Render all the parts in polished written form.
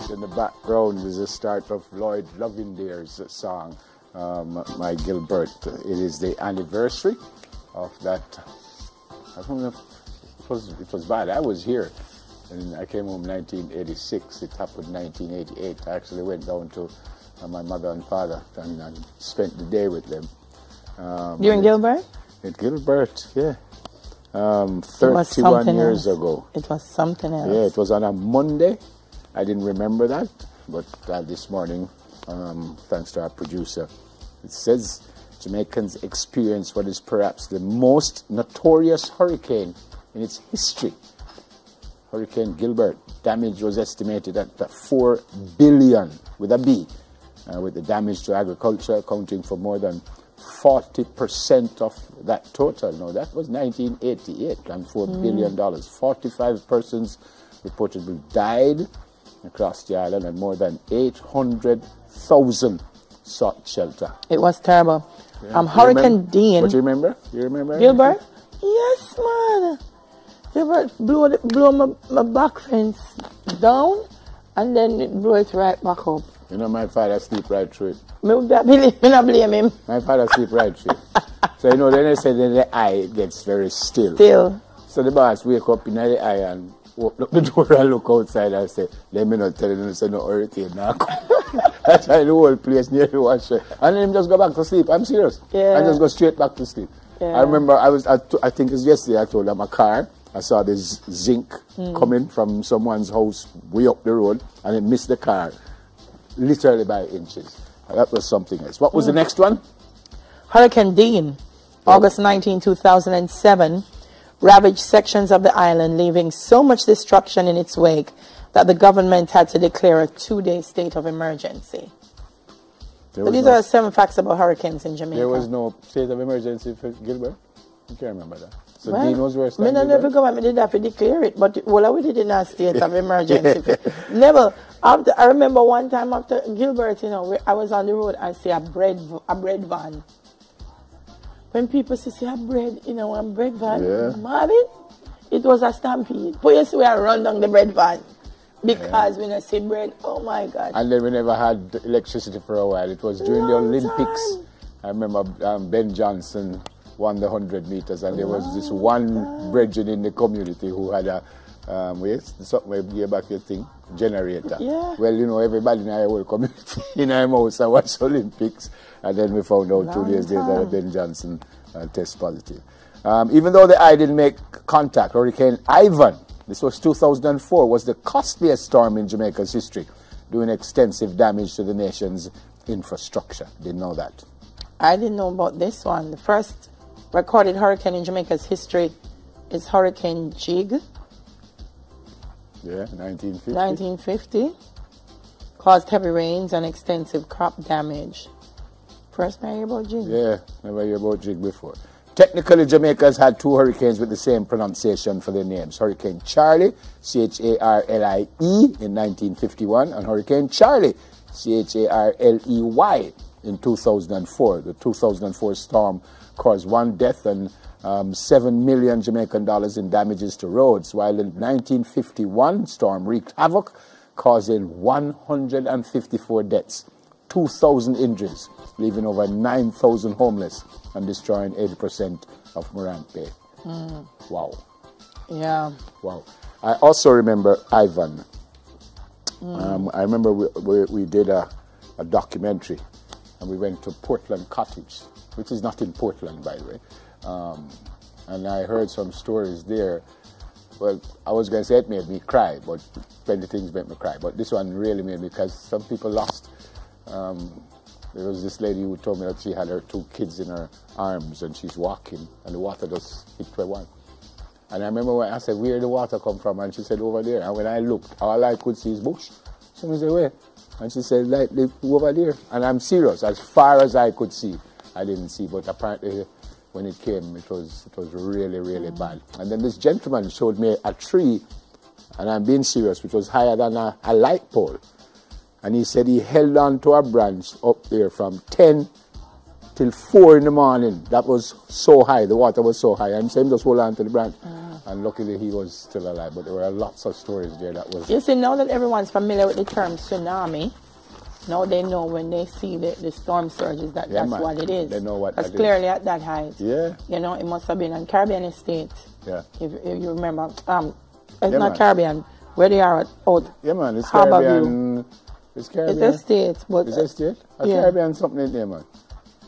Right in the background is the start of Lloyd Lovindair's song, My Gilbert. It is the anniversary of that. I don't know if it was bad. I was here, and I came home 1986. It happened 1988. I actually went down to my mother and father and spent the day with them. You in Gilbert? In Gilbert, yeah. 31 years ago. It was something else. Yeah, it was on a Monday. I didn't remember that, but this morning, thanks to our producer, it says Jamaicans experience what is perhaps the most notorious hurricane in its history. Hurricane Gilbert. Damage was estimated at 4 billion with a B, with the damage to agriculture accounting for more than 40% of that total. Now, that was 1988 and $4 billion. 45 persons reportedly died across the island, and more than 800,000 sought shelter. It was terrible. Yeah. Hurricane Dean. But you remember? You remember? Gilbert? Anything? Yes, man. Gilbert blew my back fence down, and then it blew it right back up. You know, my father sleep right through it. Me not blame him. My father sleep right through it. So, you know, then they say that the eye gets very still. Still. So the boss wake up in the eye and open up the door and look outside and say, let me not tell you, say no hurricane now. That's why the whole place nearly was shut. And then him just go back to sleep. I'm serious. Yeah. And just go straight back to sleep. Yeah. I remember I think it was yesterday I told them a car. I saw this zinc coming from someone's house way up the road, and it missed the car literally by inches. That was something else. What was the next one? Hurricane Dean, August 19, 2007, ravaged sections of the island, leaving so much destruction in its wake that the government had to declare a 2-day state of emergency. So these are 7 facts about hurricanes in Jamaica. There was no state of emergency for Gilbert? You can't remember that. So well, Dean was worse than Gilbert? Never government did have to declare it, but well, we did in a state of emergency. Never. I remember one time after Gilbert, you know, I was on the road and see a bread van. When people see a bread, you know, a bread van, Marvin, it was a stampede. But yes, we are run down the bread van because we don't see bread. Oh my God! And then we never had electricity for a while. It was during the Olympics. I remember Ben Johnson won the 100 meters, and there was this one brethren in the community who had a generator. Yeah. Well, you know, everybody in our whole community in our house watched Olympics, and then we found out 2 days later that Ben Johnson test positive. Even though the eye didn't make contact, Hurricane Ivan, this was 2004, was the costliest storm in Jamaica's history, doing extensive damage to the nation's infrastructure. Didn't know that. I didn't know about this one. The first recorded hurricane in Jamaica's history is Hurricane Jig. Yeah, 1950. 1950. Caused heavy rains and extensive crop damage. First time I hear about Jig. Yeah, never hear about Jig before. Technically, Jamaica's had 2 hurricanes with the same pronunciation for their names. Hurricane Charlie, Charlie, in 1951, and Hurricane Charlie, Charley, in 2004. The 2004 storm caused 1 death and $7 million Jamaican dollars in damages to roads, while the 1951 storm wreaked havoc, causing 154 deaths, 2,000 injuries, leaving over 9,000 homeless, and destroying 80% of Morant Bay. Wow. Yeah. Wow. I also remember Ivan. I remember we did a documentary, and we went to Portland Cottage, which is not in Portland, by the way. And I heard some stories there. Well, I was going to say it made me cry, but plenty of things made me cry. But this one really made me, because some people lost. There was this lady who told me that she had her 2 kids in her arms, and she's walking, and the water just hit her one. And I remember when I said, where did the water come from? And she said, over there. And when I looked, all I could see is bush. Someone said, where? And she said, like, over there. And I'm serious, as far as I could see, I didn't see. But apparently, when it came, it was really, really bad. And then this gentleman showed me a tree, and I'm being serious, which was higher than a light pole. And he said he held on to a branch up there from 10 till 4 in the morning. That was so high, the water was so high. And so he just hold on to the branch. And luckily he was still alive. But there were lots of stories there that was... You see, now that everyone's familiar with the term tsunami, now they know when they see the storm surges that that's what it is. They know what that's that clearly is. At that height. Yeah. You know, it must have been on Caribbean Estate. Yeah. If you remember. It's not Caribbean. Where they are out. Yeah, man. It's Harbour Caribbean. View. It's Caribbean. It's Estate. But, it's Estate? Yeah. Caribbean something in there, man.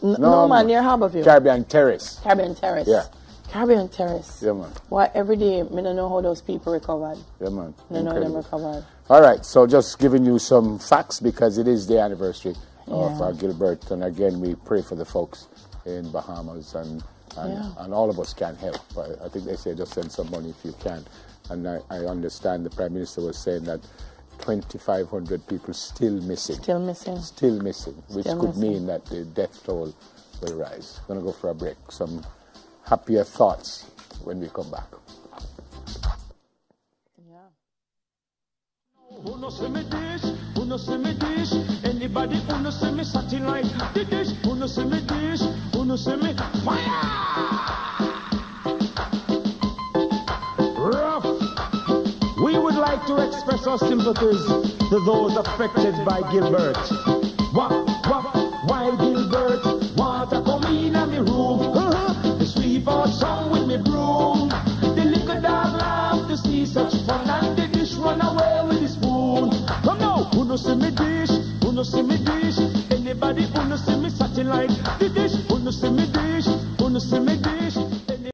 No, man, near Harbour View. Caribbean Terrace. Caribbean Terrace. Yeah. Caribbean Terrace. Yeah, man. Why every day, I don't know how those people recovered. Yeah, man. I don't know them recovered. All right, so just giving you some facts because it is the anniversary of Gilbert. And again, we pray for the folks in Bahamas and all of us can help. I think they say just send some money if you can. And I understand the Prime Minister was saying that 2,500 people still missing. Still missing. Still missing, which could mean that the death toll will rise. Going to go for a break. Some happier thoughts when we come back. Who no see me dish? Who no see me dish? Anybody who no see me satellite the dish? Who no see me dish? Who no see me fire? Rough. We would like to express our sympathies to those affected by Gilbert. Why Gilbert? Water come in on me room. The sweep out song with me broom. The little dog laugh to see such fun, and the dish run away with the spoon. Come now, who no see me dish? Who no see me dish? Anybody who no see me satellite the dish? Who no see me dish?